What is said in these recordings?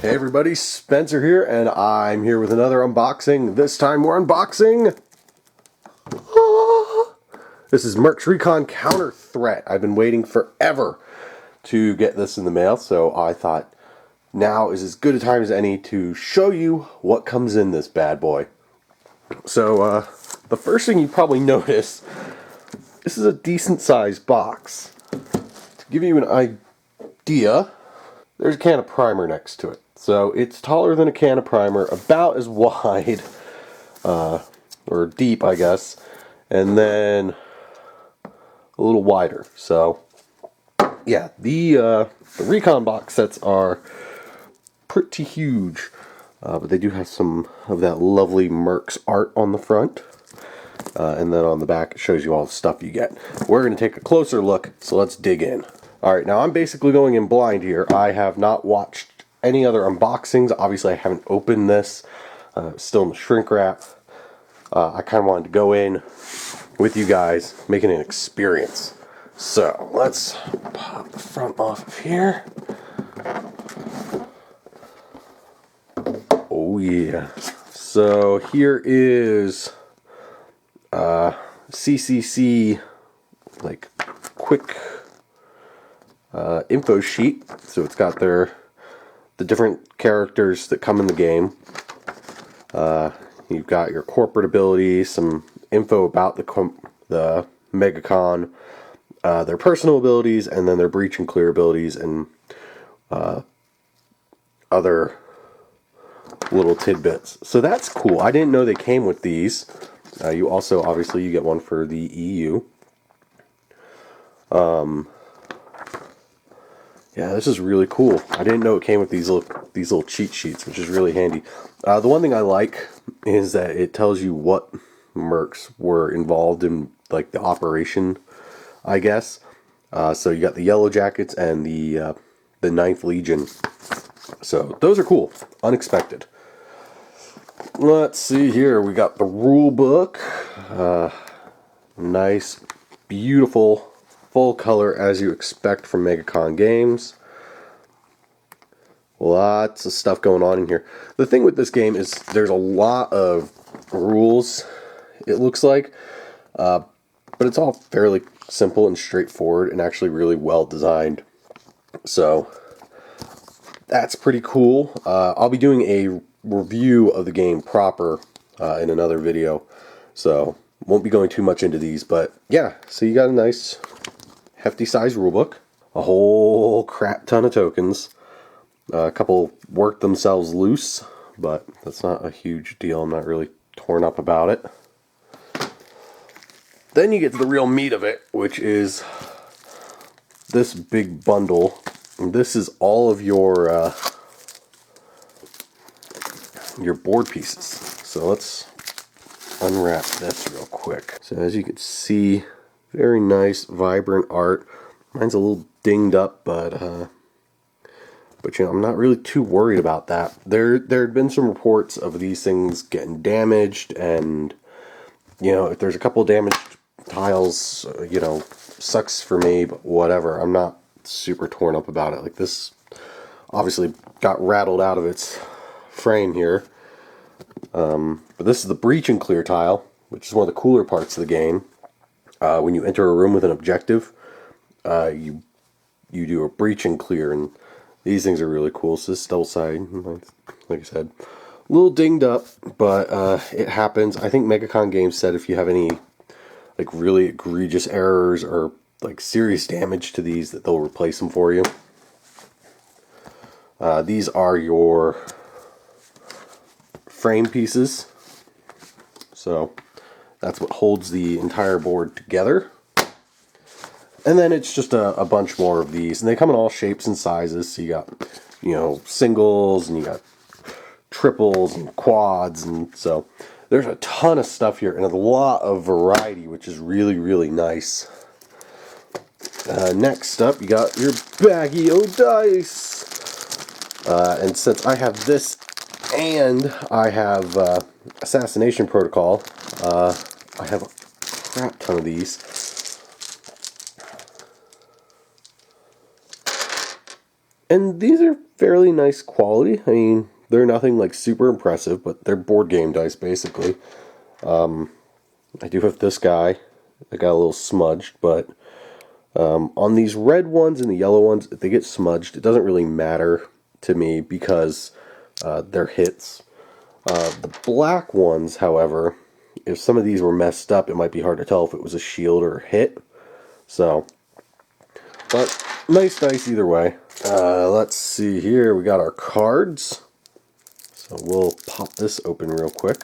Hey everybody, Spencer here, and I'm here with another unboxing. This time we're unboxing... This is MERCS Recon Counter Threat. I've been waiting forever to get this in the mail, so I thought now is as good a time as any to show you what comes in this bad boy. So, the first thing you probably notice, this is a decent sized box. To give you an idea, there's a can of primer next to it. So it's taller than a can of primer, about as wide, or deep I guess, and then a little wider. So yeah, the Recon box sets are pretty huge, but they do have some of that lovely MERCS art on the front. And then on the back it shows you all the stuff you get. We're going to take a closer look, so let's dig in. Alright, now I'm basically going in blind here. I have not watched any other unboxings. Obviously I haven't opened this. Still in the shrink wrap. I kind of wanted to go in with you guys, making an experience. So, let's pop the front off of here. Oh yeah. So here is CCC like quick info sheet. So it's got the different characters that come in the game. You've got your corporate abilities, some info about the MegaCon, their personal abilities, and then their breach and clear abilities, and other little tidbits. So that's cool. I didn't know they came with these. You also, obviously, you get one for the EU. Yeah, this is really cool. I didn't know it came with these little cheat sheets, which is really handy. The one thing I like is that it tells you what mercs were involved in, like the operation, I guess. So you got the Yellow Jackets and the 9th Legion. So those are cool. Unexpected. Let's see here. We got the Rulebook. Nice, beautiful, full color as you expect from MegaCon games. Lots of stuff going on in here. The thing with this game is there's a lot of rules, it looks like, but it's all fairly simple and straightforward and actually really well designed. So that's pretty cool. I'll be doing a review of the game proper in another video, so won't be going too much into these, but yeah, so you got a nice hefty size rulebook, a whole crap ton of tokens. A couple worked themselves loose, but that's not a huge deal. I'm not really torn up about it. Then you get to the real meat of it, which is this big bundle. And this is all of your board pieces. So let's unwrap this real quick. So as you can see, very nice, vibrant art. Mine's a little dinged up, but you know, I'm not really too worried about that. There had been some reports of these things getting damaged, and you know, if there's a couple of damaged tiles, you know, sucks for me, but whatever. I'm not super torn up about it. Like, this obviously got rattled out of its frame here. But this is the breach and clear tile, which is one of the cooler parts of the game. When you enter a room with an objective, you do a breach and clear, and these things are really cool. So this is double side, like I said, a little dinged up, but it happens. I think MegaCon Games said if you have any like really egregious errors or like serious damage to these, that they'll replace them for you. These are your frame pieces. So that's what holds the entire board together. And then it's just a bunch more of these, and they come in all shapes and sizes. So you got, you know, singles, and you got triples and quads, and so there's a ton of stuff here and a lot of variety, which is really, really nice. Next up, you got your baggie o' dice. And since I have this and I have Assassination Protocol, I have a crap ton of these. And these are fairly nice quality. I mean, they're nothing like super impressive, but they're board game dice basically. I do have this guy. I got a little smudged, but on these red ones and the yellow ones, if they get smudged, it doesn't really matter to me because they're hits. The black ones, however, if some of these were messed up, it might be hard to tell if it was a shield or a hit. So, but nice dice either way. Let's see here. We got our cards. So we'll pop this open real quick.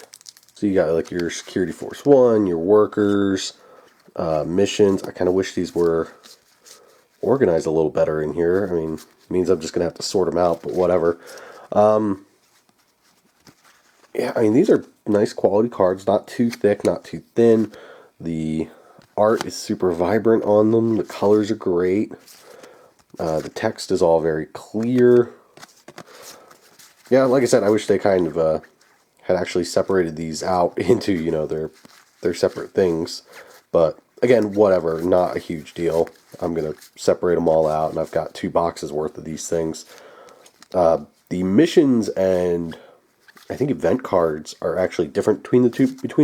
So you got like your Security Force 1, your workers, missions. I kind of wish these were organized a little better in here. I mean, it means I'm just going to have to sort them out, but whatever. Yeah, I mean, these are nice quality cards. Not too thick, not too thin. The art is super vibrant on them. The colors are great. The text is all very clear. Yeah, like I said, I wish they kind of had actually separated these out into, you know, their separate things. But again, whatever, not a huge deal. I'm going to separate them all out, and I've got 2 boxes worth of these things. The missions and I think event cards are actually different between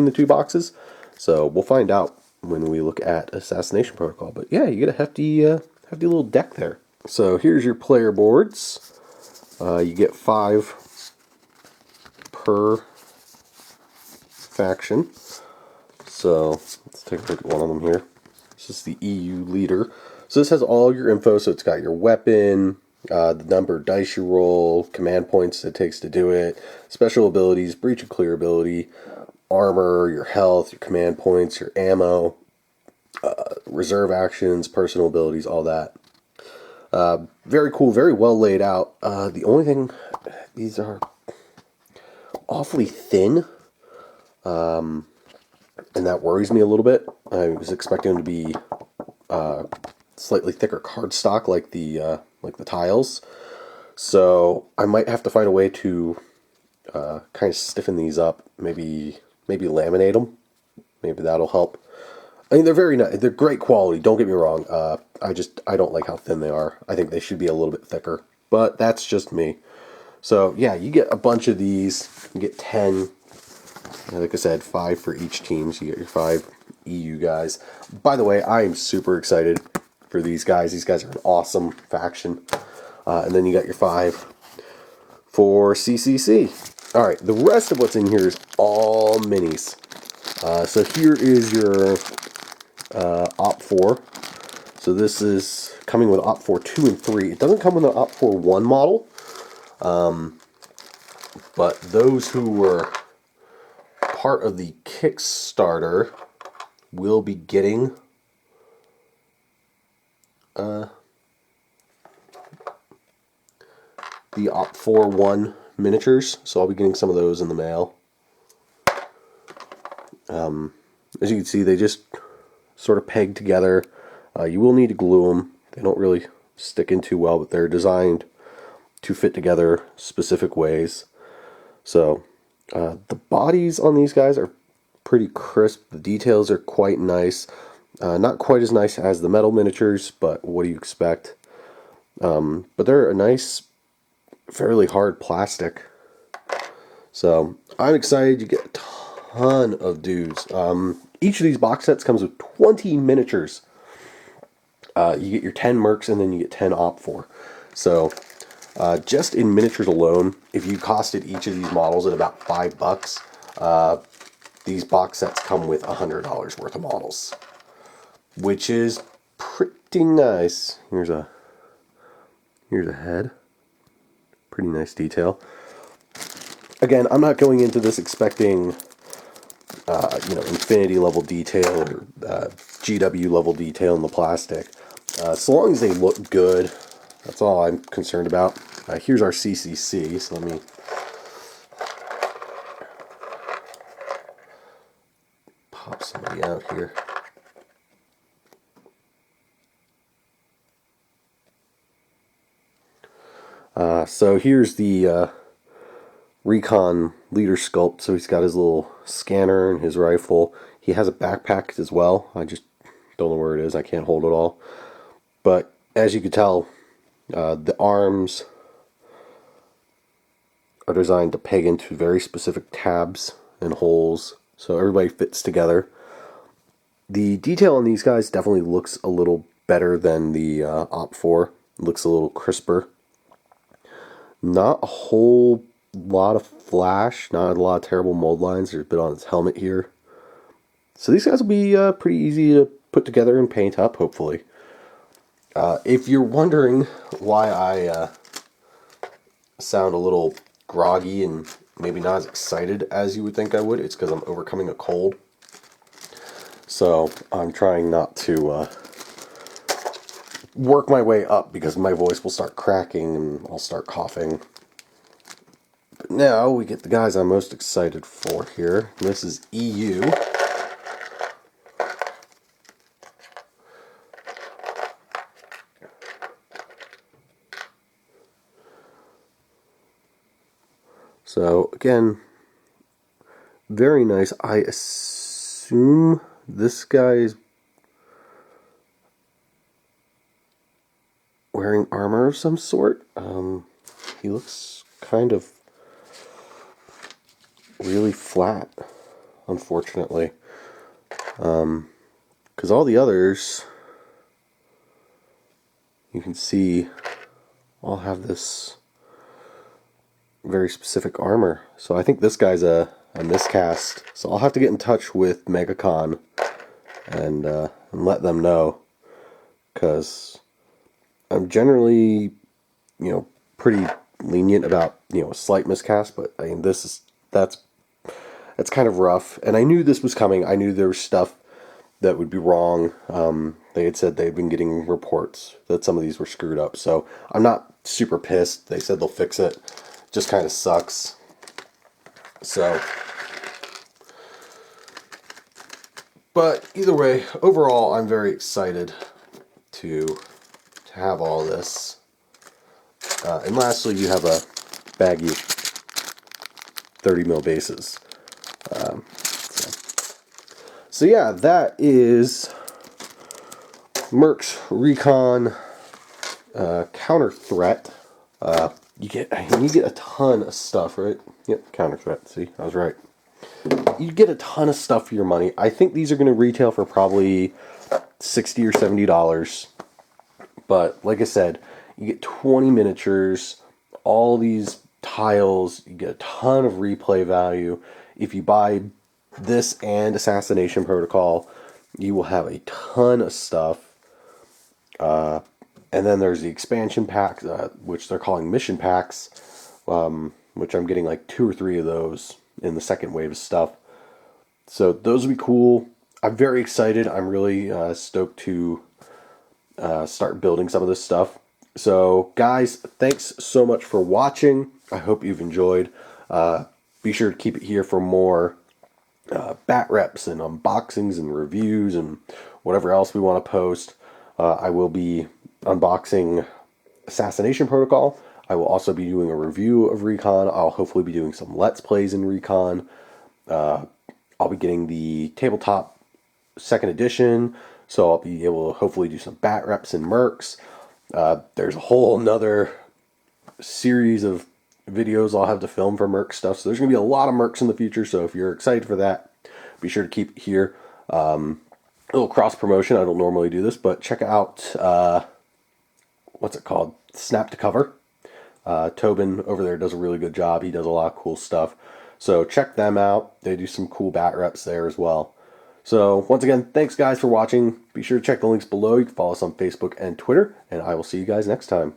the two boxes. So we'll find out when we look at Assassination Protocol. But yeah, you get a hefty little deck there. So here's your player boards. You get 5 per faction. So let's take a look at one of them here. This is the EU leader. So this has all your info. So it's got your weapon, the number of dice you roll, command points it takes to do it, special abilities, breach and clear ability, armor, your health, your command points, your ammo, reserve actions, personal abilities, all that. Very cool, very well laid out. The only thing, these are awfully thin, and that worries me a little bit. I was expecting them to be slightly thicker cardstock like the tiles. So I might have to find a way to kind of stiffen these up. Maybe laminate them. Maybe that'll help. I mean, they're very nice. They're great quality. Don't get me wrong. I don't like how thin they are. I think they should be a little bit thicker. But that's just me. So yeah, you get a bunch of these. You get 10. Like I said, 5 for each team. So you get your 5 EU guys. By the way, I am super excited for these guys. These guys are an awesome faction. And then you got your 5 for CCC. Alright, the rest of what's in here is all minis. So here is your Op 4. So this is coming with Op 4 2 and 3. It doesn't come with an Op 4 1 model. But those who were part of the Kickstarter will be getting the Op 4 1 miniatures, so I'll be getting some of those in the mail. As you can see, they just sort of peg together. You will need to glue them. They don't really stick in too well, but they're designed to fit together specific ways. So the bodies on these guys are pretty crisp. The details are quite nice. Not quite as nice as the metal miniatures, but what do you expect? But they're a nice, fairly hard plastic. So I'm excited. You get a ton of dudes. Each of these box sets comes with 20 miniatures. You get your 10 mercs and then you get 10 Op 4. So just in miniatures alone, if you costed each of these models at about $5, these box sets come with $100 worth of models, which is pretty nice. Here's a head. Pretty nice detail. Again, I'm not going into this expecting infinity level detail or GW level detail in the plastic. So long as they look good, that's all I'm concerned about. Here's our CCC, so let me pop somebody out here. So here's the Recon leader sculpt. So he's got his little scanner and his rifle. He has a backpack as well. I just don't know where it is. I can't hold it all. But as you can tell, The arms are designed to peg into very specific tabs and holes, so everybody fits together. The detail on these guys definitely looks a little better than the Op4. It looks a little crisper. Not a whole lot of flash, not a lot of terrible mold lines. There's a bit on its helmet here. So these guys will be pretty easy to put together and paint up, hopefully. If you're wondering why I sound a little groggy and maybe not as excited as you would think I would, it's because I'm overcoming a cold. So I'm trying not to work my way up because my voice will start cracking and I'll start coughing. But now we get the guys I'm most excited for here. This is EU. So again, very nice. I assume this guy's wearing armor of some sort. He looks kind of really flat, unfortunately. Because all the others, you can see, all have this very specific armor. So I think this guy's a miscast. So I'll have to get in touch with MegaCon and let them know, because I'm generally, pretty lenient about, a slight miscast, but I mean, that's kind of rough. And I knew this was coming. I knew there was stuff that would be wrong. They had said they'd been getting reports that some of these were screwed up. So I'm not super pissed. They said they'll fix it. Just kind of sucks. So, but either way, overall, I'm very excited to have all this. And lastly, you have a baggie of 30 mil bases. So yeah, that is MERCS Recon Counter Threat. You get a ton of stuff, right? Yep, Counter Threat. See, I was right. You get a ton of stuff for your money. I think these are going to retail for probably $60 or $70. But like I said, you get 20 miniatures, all these tiles, you get a ton of replay value. If you buy this and Assassination Protocol, you will have a ton of stuff. And then there's the expansion packs, which they're calling mission packs, which I'm getting like 2 or 3 of those in the second wave of stuff. So those will be cool. I'm very excited. I'm really stoked to start building some of this stuff. So guys, thanks so much for watching. I hope you've enjoyed. Be sure to keep it here for more bat reps and unboxings and reviews and whatever else we want to post. I will be unboxing Assassination Protocol. I will also be doing a review of Recon. I'll hopefully be doing some Let's Plays in Recon. I'll be getting the tabletop 2nd edition, so I'll be able to hopefully do some bat reps in MERCS. There's a whole nother series of videos I'll have to film for MERCS stuff, so there's going to be a lot of MERCS in the future, so if you're excited for that, be sure to keep it here. A little cross promotion. I don't normally do this, but check out what's it called? Snap to Cover. Tobin over there does a really good job. He does a lot of cool stuff. So check them out. They do some cool bat reps there as well. So once again, thanks guys for watching. Be sure to check the links below. You can follow us on Facebook and Twitter, and I will see you guys next time.